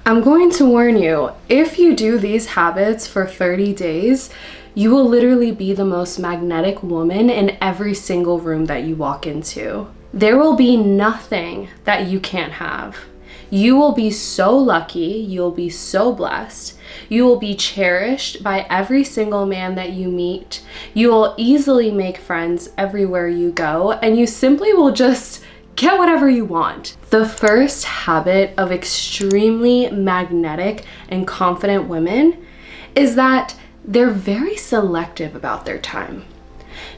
I'm going to warn you, if you do these habits for 30 days, you will literally be the most magnetic woman in every single room that you walk into. There will be nothing that you can't have. You will be so lucky, you'll be so blessed. You will be cherished by every single man that you meet. You will easily make friends everywhere you go, and you simply will just get whatever you want. The first habit of extremely magnetic and confident women is that they're very selective about their time.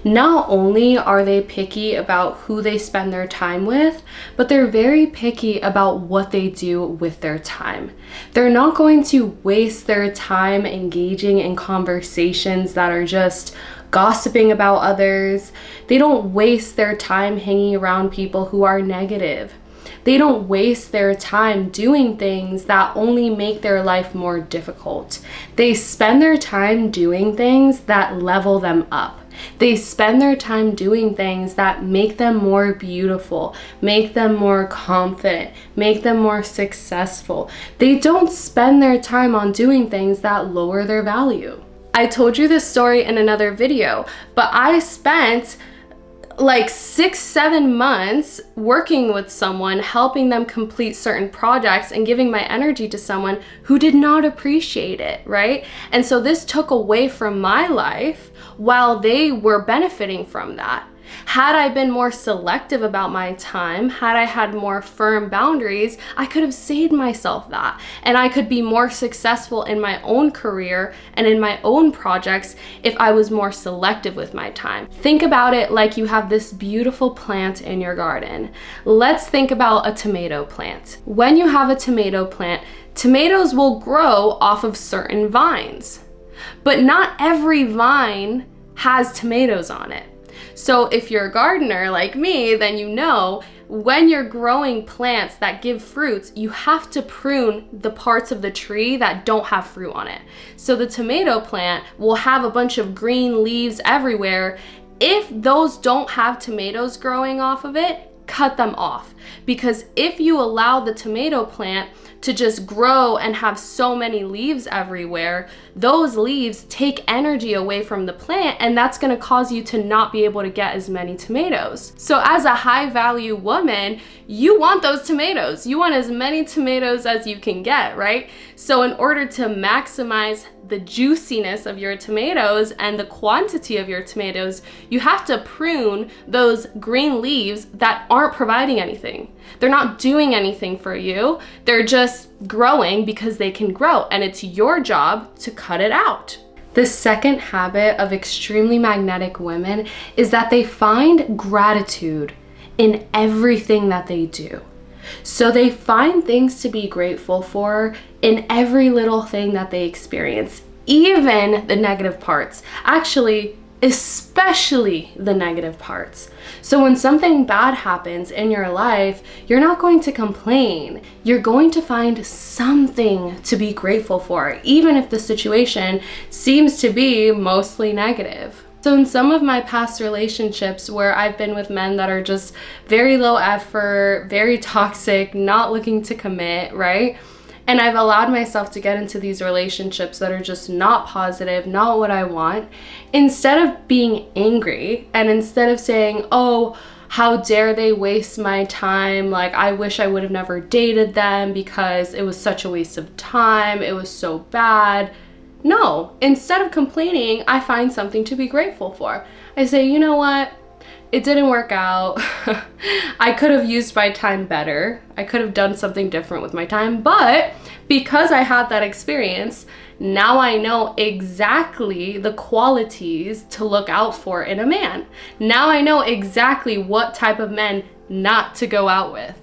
Not only are they picky about who they spend their time with, but they're very picky about what they do with their time. They're not going to waste their time engaging in conversations that are just gossiping about others. They don't waste their time hanging around people who are negative. They don't waste their time doing things that only make their life more difficult. They spend their time doing things that level them up. They spend their time doing things that make them more beautiful, make them more confident, make them more successful. They don't spend their time on doing things that lower their value. I told you this story in another video, but I spent like 6-7 months working with someone, helping them complete certain projects and giving my energy to someone who did not appreciate it, right? And so this took away from my life while they were benefiting from that. Had I been more selective about my time, had I had more firm boundaries, I could have saved myself that. And I could be more successful in my own career and in my own projects if I was more selective with my time. Think about it like you have this beautiful plant in your garden. Let's think about a tomato plant. When you have a tomato plant, tomatoes will grow off of certain vines. But not every vine has tomatoes on it. So if you're a gardener like me, then you know when you're growing plants that give fruits, you have to prune the parts of the tree that don't have fruit on it. So the tomato plant will have a bunch of green leaves everywhere. If those don't have tomatoes growing off of it, cut them off. Because if you allow the tomato plant to just grow and have so many leaves everywhere, those leaves take energy away from the plant, and that's gonna cause you to not be able to get as many tomatoes. So as a high value woman, you want those tomatoes. You want as many tomatoes as you can get, right? So in order to maximize the juiciness of your tomatoes and the quantity of your tomatoes, you have to prune those green leaves that aren't providing anything. They're not doing anything for you. They're just growing because they can grow, and it's your job to cut it out. The second habit of extremely magnetic women is that they find gratitude in everything that they do. So they find things to be grateful for in every little thing that they experience, even the negative parts. Actually, especially the negative parts. So when something bad happens in your life, you're not going to complain. You're going to find something to be grateful for, even if the situation seems to be mostly negative. So in some of my past relationships where I've been with men that are just very low effort, very toxic, not looking to commit, right? And I've allowed myself to get into these relationships that are just not positive, not what I want. Instead of being angry and instead of saying, oh, how dare they waste my time? Like, I wish I would have never dated them because it was such a waste of time. It was so bad. No, instead of complaining, I find something to be grateful for. I say, you know what? It didn't work out. I could have used my time better. I could have done something different with my time, but because I had that experience, now I know exactly the qualities to look out for in a man. Now I know exactly what type of men not to go out with.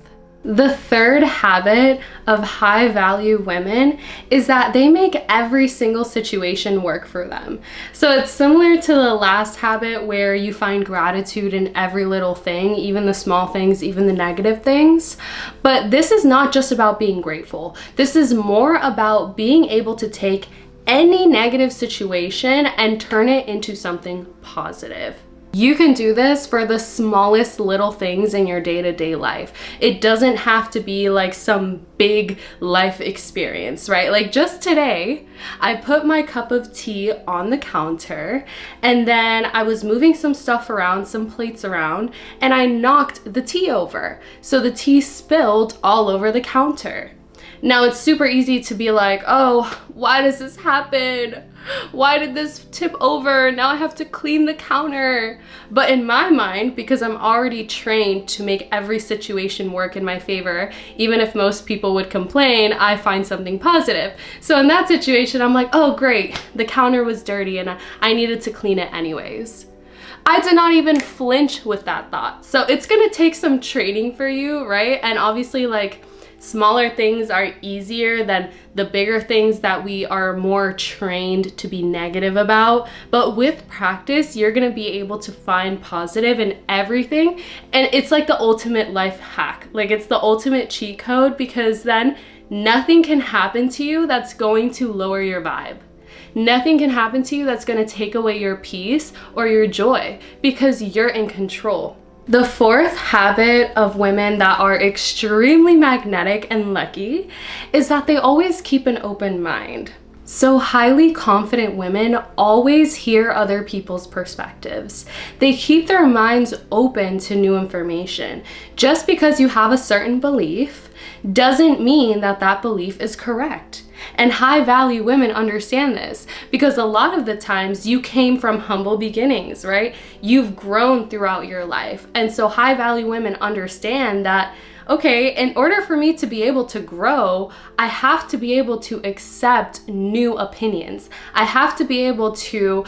The third habit of high value women is that they make every single situation work for them. So it's similar to the last habit where you find gratitude in every little thing, even the small things, even the negative things. But this is not just about being grateful. This is more about being able to take any negative situation and turn it into something positive. You can do this for the smallest little things in your day-to-day life. It doesn't have to be like some big life experience, right? Like just today, I put my cup of tea on the counter and then I was moving some stuff around, some plates around, and I knocked the tea over. So the tea spilled all over the counter. Now it's super easy to be like, oh, why does this happen? Why did this tip over? Now I have to clean the counter. But in my mind, because I'm already trained to make every situation work in my favor, even if most people would complain, I find something positive. So in that situation, I'm like, oh great, the counter was dirty and I needed to clean it anyways. I did not even flinch with that thought. So it's gonna take some training for you, right? And obviously like, smaller things are easier than the bigger things that we are more trained to be negative about. But with practice, you're gonna be able to find positive in everything. And it's like the ultimate life hack. Like it's the ultimate cheat code, because then nothing can happen to you that's going to lower your vibe. Nothing can happen to you that's gonna take away your peace or your joy, because you're in control. The fourth habit of women that are extremely magnetic and lucky is that they always keep an open mind. So highly confident women always hear other people's perspectives. They keep their minds open to new information. Just because you have a certain belief doesn't mean that that belief is correct. And high value women understand this, because a lot of the times you came from humble beginnings, right? You've grown throughout your life. And so high value women understand that, okay, in order for me to be able to grow, I have to be able to accept new opinions. I have to be able to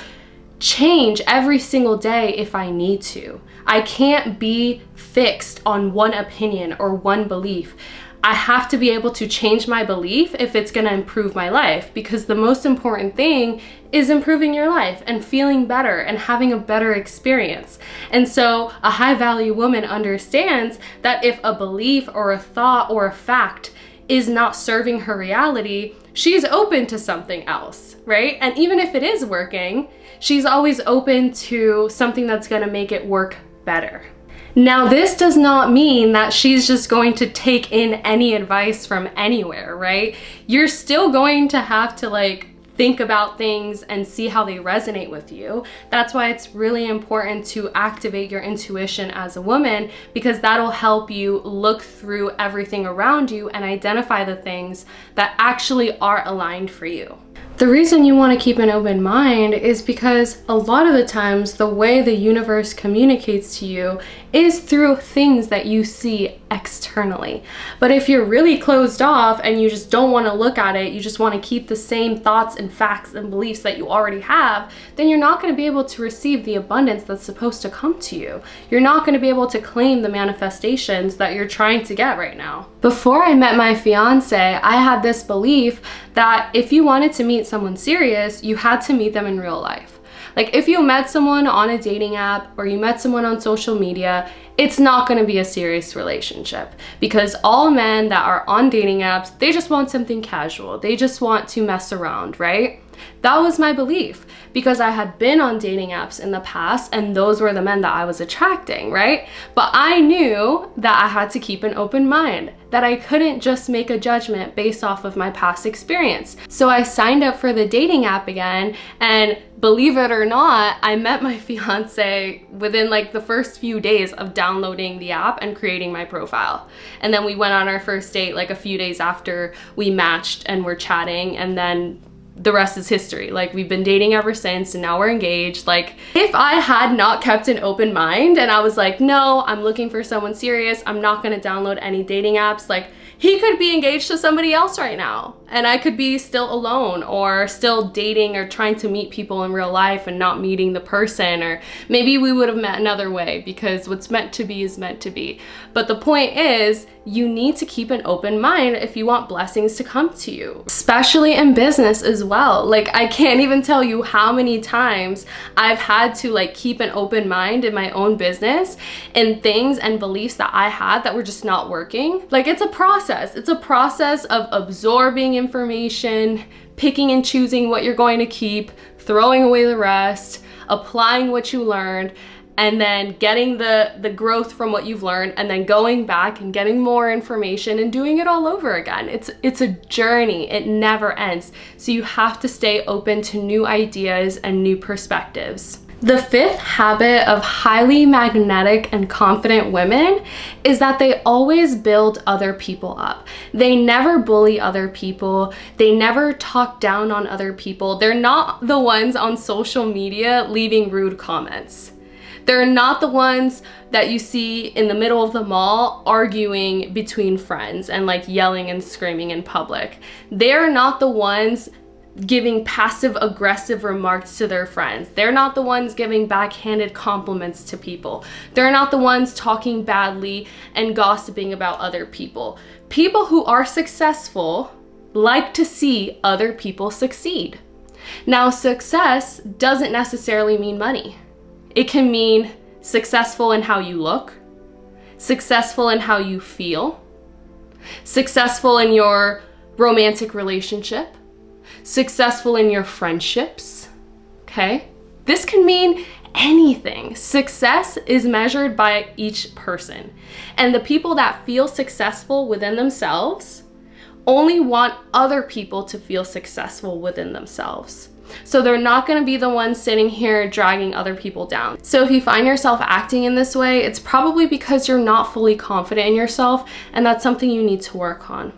change every single day if I need to. I can't be fixed on one opinion or one belief. I have to be able to change my belief if it's gonna improve my life, because the most important thing is improving your life and feeling better and having a better experience. And so a high value woman understands that if a belief or a thought or a fact is not serving her reality, she's open to something else, right? And even if it is working, she's always open to something that's gonna make it work better. Now, this does not mean that she's just going to take in any advice from anywhere, right? You're still going to have to like think about things and see how they resonate with you. That's why it's really important to activate your intuition as a woman, because that'll help you look through everything around you and identify the things that actually are aligned for you. The reason you want to keep an open mind is because a lot of the times the way the universe communicates to you is through things that you see externally. But if you're really closed off and you just don't want to look at it, you just want to keep the same thoughts and facts and beliefs that you already have, then you're not going to be able to receive the abundance that's supposed to come to you. You're not going to be able to claim the manifestations that you're trying to get right now. Before I met my fiance, I had this belief that if you wanted to meet someone serious, you had to meet them in real life. Like if you met someone on a dating app or you met someone on social media, it's not going to be a serious relationship, because all men that are on dating apps, they just want something casual. They just want to mess around, right? That was my belief, because I had been on dating apps in the past and those were the men that I was attracting, right? But I knew that I had to keep an open mind, that I couldn't just make a judgment based off of my past experience. So I signed up for the dating app again, and believe it or not, I met my fiance within like the first few days of downloading the app and creating my profile. And then we went on our first date like a few days after we matched and were chatting, and then the rest is history. Like we've been dating ever since, and now we're engaged. Like if I had not kept an open mind and I was like, no, I'm looking for someone serious, I'm not gonna download any dating apps, like he could be engaged to somebody else right now and I could be still alone or still dating or trying to meet people in real life and not meeting the person, or maybe we would have met another way, because what's meant to be is meant to be. But the point is, you need to keep an open mind if you want blessings to come to you, especially in business as well. Like I can't even tell you how many times I've had to like keep an open mind in my own business and things and beliefs that I had that were just not working. Like it's a process. It's a process of absorbing information, picking and choosing what you're going to keep, throwing away the rest, applying what you learned. and then getting the growth from what you've learned, and then going back and getting more information and doing it all over again. It's a journey. It never ends. So you have to stay open to new ideas and new perspectives. The fifth habit of highly magnetic and confident women is that they always build other people up. They never bully other people. They never talk down on other people. They're not the ones on social media leaving rude comments. They're not the ones that you see in the middle of the mall arguing between friends and like yelling and screaming in public. They're not the ones giving passive aggressive remarks to their friends. They're not the ones giving backhanded compliments to people. They're not the ones talking badly and gossiping about other people. People who are successful like to see other people succeed. Now, success doesn't necessarily mean money. It can mean successful in how you look, successful in how you feel, successful in your romantic relationship, successful in your friendships, okay? This can mean anything. Success is measured by each person. And the people that feel successful within themselves only want other people to feel successful within themselves. So they're not going to be the ones sitting here dragging other people down. So if you find yourself acting in this way, it's probably because you're not fully confident in yourself, and that's something you need to work on.